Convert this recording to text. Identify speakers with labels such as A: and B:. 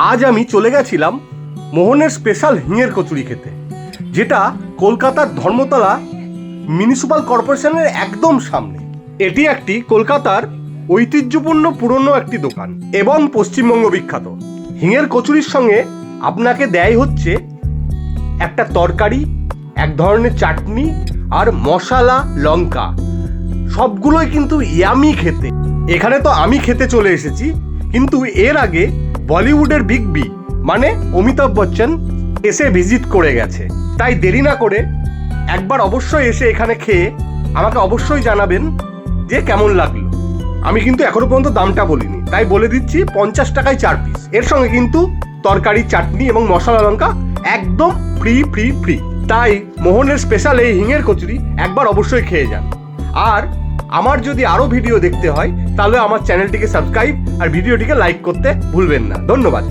A: আজ আমি চলে গেছিলাম মোহনের স্পেশাল হিঙের কচুরি খেতে, যেটা কলকাতার ধর্মতলা মিউনিসিপ্যাল কর্পোরেশনের একদম সামনে। এটি একটি কলকাতার ঐতিহ্যপূর্ণ পুরনো একটি দোকান এবং পশ্চিমবঙ্গ বিখ্যাত। হিঙের কচুরির সঙ্গে আপনাকে দেয় হচ্ছে একটা তরকারি, এক ধরনের চাটনি আর মশলা লঙ্কা, সবগুলোই কিন্তু ইয়ামি খেতে। এখানে তো আমি খেতে চলে এসেছি, কিন্তু এর আগে বলিউডের বিগ বি মানে অমিতাভ বচ্চন এসে ভিজিট করে গেছে। তাই দেরি না করে একবার অবশ্যই এসে এখানে খেয়ে আমাকে অবশ্যই জানাবেন যে কেমন লাগলো। আমি কিন্তু এখনো পর্যন্ত দামটা বলিনি, তাই বলে দিচ্ছি 50 টাকায় 4 পিস। এর সঙ্গে কিন্তু তরকারি, চাটনি এবং মশলা লঙ্কা একদম ফ্রি ফ্রি ফ্রি। তাই মোহনের স্পেশাল এই হিঙের কচুরি একবার অবশ্যই খেয়ে যান। আর আমার যদি আরও ভিডিও দেখতে হয় তাহলে আমার চ্যানেলটিকে সাবস্ক্রাইব আর ভিডিওটিকে লাইক করতে ভুলবেন না। ধন্যবাদ।